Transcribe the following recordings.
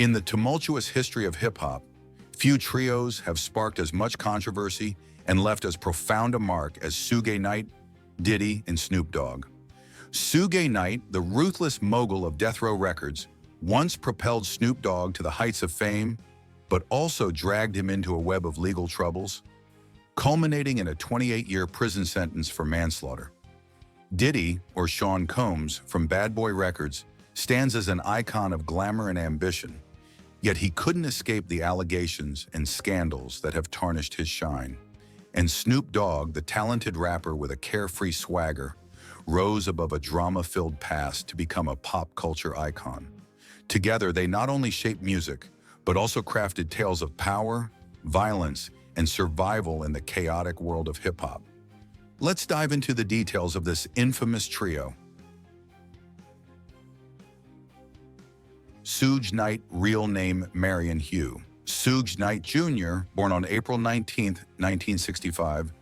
In the tumultuous history of hip-hop, few trios have sparked as much controversy and left as profound a mark as Suge Knight, Diddy, and Snoop Dogg. Suge Knight, the ruthless mogul of Death Row Records, once propelled Snoop Dogg to the heights of fame, but also dragged him into a web of legal troubles, culminating in a 28-year prison sentence for manslaughter. Diddy, or Sean Combs, from Bad Boy Records, stands as an icon of glamour and ambition, yet he couldn't escape the allegations and scandals that have tarnished his shine. And Snoop Dogg, the talented rapper with a carefree swagger, rose above a drama-filled past to become a pop culture icon. Together, they not only shaped music, but also crafted tales of power, violence, and survival in the chaotic world of hip-hop. Let's dive into the details of this infamous trio. Suge Knight, real name Marion Hugh. Suge Knight Jr., born on April 19, 1965,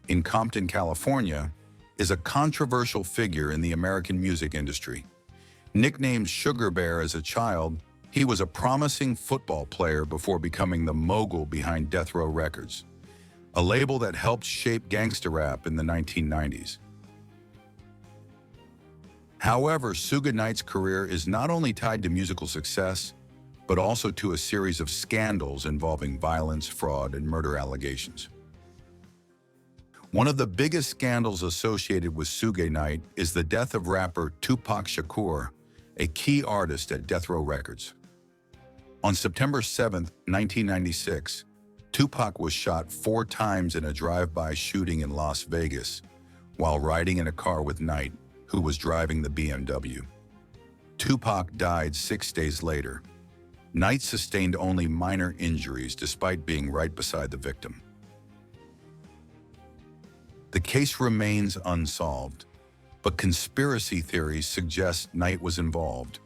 in Compton, California, is a controversial figure in the American music industry. Nicknamed Sugar Bear as a child, he was a promising football player before becoming the mogul behind Death Row Records, a label that helped shape gangsta rap in the 1990s. However, Suge Knight's career is not only tied to musical success, but also to a series of scandals involving violence, fraud, and murder allegations. One of the biggest scandals associated with Suge Knight is the death of rapper Tupac Shakur, a key artist at Death Row Records. On September 7, 1996, Tupac was shot 4 times in a drive-by shooting in Las Vegas while riding in a car with Knight, who was driving the BMW. Tupac died 6 days later. Knight sustained only minor injuries despite being right beside the victim. The case remains unsolved, but conspiracy theories suggest Knight was involved,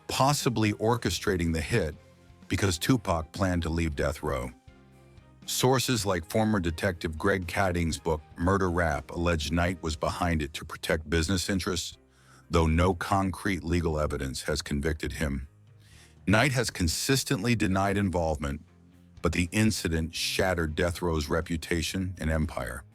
possibly orchestrating the hit because Tupac planned to leave Death Row. Sources like former detective Greg Kading's book Murder Rap allege Knight was behind it to protect business interests, though no concrete legal evidence has convicted him. Knight has consistently denied involvement, but the incident shattered Death Row's reputation and empire.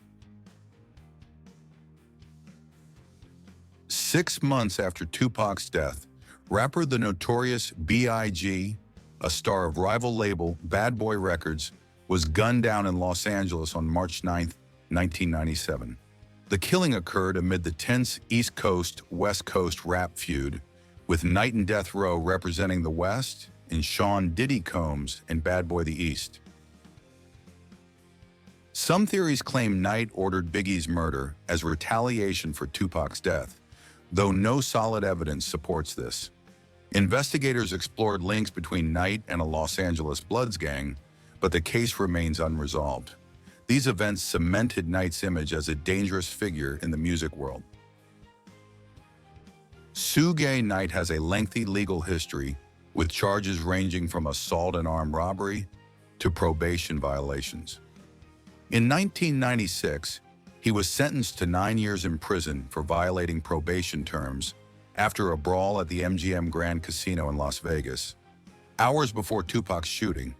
6 months after Tupac's death, rapper the notorious B.I.G., a star of rival label Bad Boy Records, was gunned down in Los Angeles on March 9, 1997. The killing occurred amid the tense East Coast-West Coast rap feud, with Knight and Death Row representing the West and Sean Diddy Combs and Bad Boy the East. Some theories claim Knight ordered Biggie's murder as retaliation for Tupac's death, though no solid evidence supports this. Investigators explored links between Knight and a Los Angeles Bloods gang, but the case remains unresolved. These events cemented Knight's image as a dangerous figure in the music world. Suge Knight has a lengthy legal history, with charges ranging from assault and armed robbery to probation violations. In 1996, he was sentenced to 9 years in prison for violating probation terms after a brawl at the MGM Grand Casino in Las Vegas, hours before Tupac's shooting.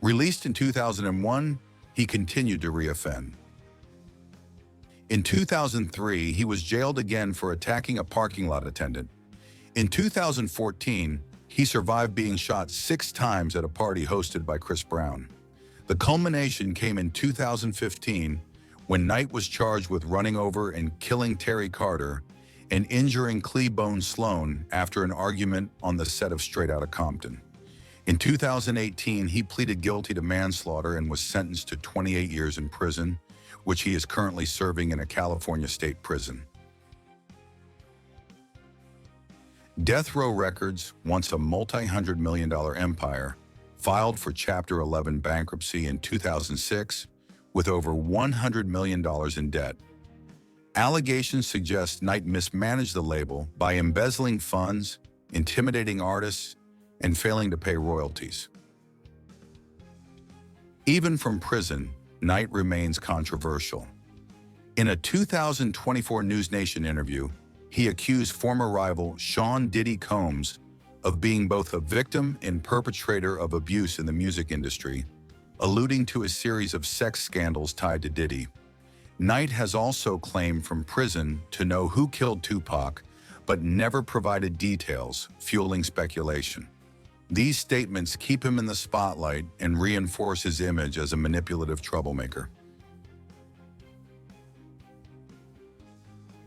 Released in 2001, he continued to reoffend. In 2003, he was jailed again for attacking a parking lot attendant. In 2014, he survived being shot 6 times at a party hosted by Chris Brown. The culmination came in 2015 when Knight was charged with running over and killing Terry Carter and injuring Cleabone Sloan after an argument on the set of Straight Outta Compton. In 2018, he pleaded guilty to manslaughter and was sentenced to 28 years in prison, which he is currently serving in a California state prison. Death Row Records, once a multi-hundred-million-dollar empire, filed for Chapter 11 bankruptcy in 2006 with over $100 million in debt. Allegations suggest Knight mismanaged the label by embezzling funds, intimidating artists, and failing to pay royalties. Even from prison, Knight remains controversial. In a 2024 News Nation interview, he accused former rival Sean Diddy Combs of being both a victim and perpetrator of abuse in the music industry, alluding to a series of sex scandals tied to Diddy. Knight has also claimed from prison to know who killed Tupac, but never provided details, fueling speculation. These statements keep him in the spotlight and reinforce his image as a manipulative troublemaker.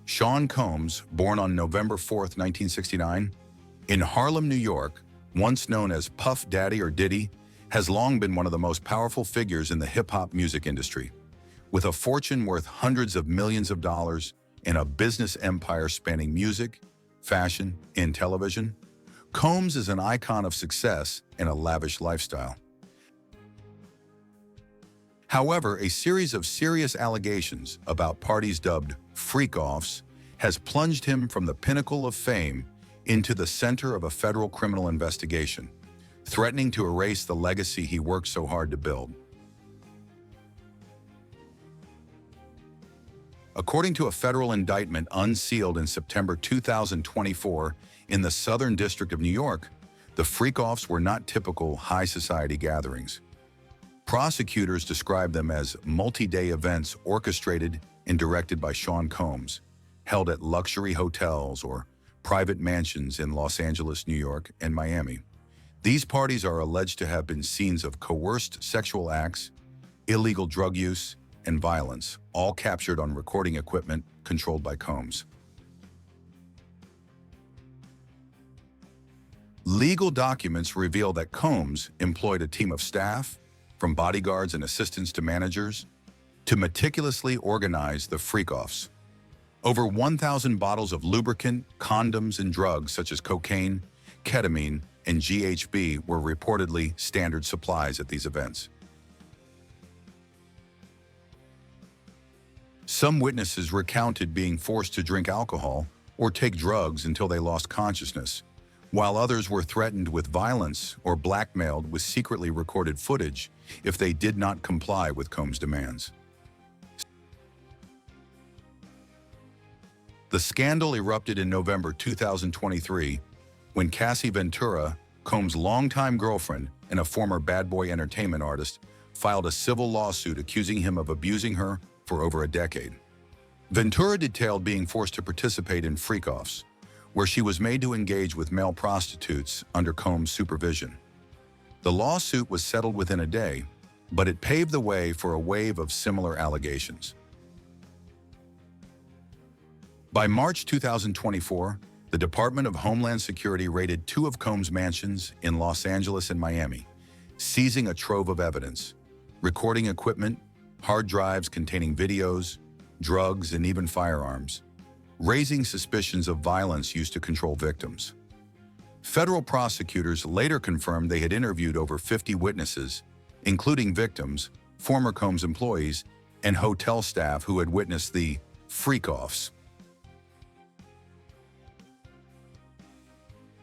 Sean Combs, born on November 4, 1969, in Harlem, New York, once known as Puff Daddy or Diddy, has long been one of the most powerful figures in the hip-hop music industry. With a fortune worth hundreds of millions of dollars and a business empire spanning music, fashion, and television, Combs is an icon of success and a lavish lifestyle. However, a series of serious allegations about parties dubbed freak-offs has plunged him from the pinnacle of fame into the center of a federal criminal investigation, threatening to erase the legacy he worked so hard to build. According to a federal indictment unsealed in September 2024 in the Southern District of New York, the freak-offs were not typical high society gatherings. Prosecutors described them as multi-day events orchestrated and directed by Sean Combs, held at luxury hotels or private mansions in Los Angeles, New York, and Miami. These parties are alleged to have been scenes of coerced sexual acts, illegal drug use, and violence, all captured on recording equipment controlled by Combs. Legal documents reveal that Combs employed a team of staff, from bodyguards and assistants to managers, to meticulously organize the freak-offs. Over 1,000 bottles of lubricant, condoms, and drugs such as cocaine, ketamine, and GHB were reportedly standard supplies at these events. Some witnesses recounted being forced to drink alcohol or take drugs until they lost consciousness, while others were threatened with violence or blackmailed with secretly recorded footage if they did not comply with Combs' demands. The scandal erupted in November 2023 when Cassie Ventura, Combs' longtime girlfriend and a former Bad Boy Entertainment artist, filed a civil lawsuit accusing him of abusing her for over a decade. Ventura detailed being forced to participate in freak-offs, where she was made to engage with male prostitutes under Combs' supervision. The lawsuit was settled within a day, but it paved the way for a wave of similar allegations. By March 2024, the Department of Homeland Security raided 2 of Combs' mansions in Los Angeles and Miami, seizing a trove of evidence, recording equipment, hard drives containing videos, drugs, and even firearms, raising suspicions of violence used to control victims. Federal prosecutors later confirmed they had interviewed over 50 witnesses, including victims, former Combs employees, and hotel staff who had witnessed the freak-offs.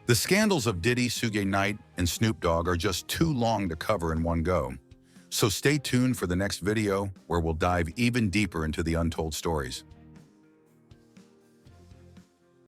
The scandals of Diddy, Suge Knight, and Snoop Dogg are just too long to cover in one go, so stay tuned for the next video where we'll dive even deeper into the untold stories.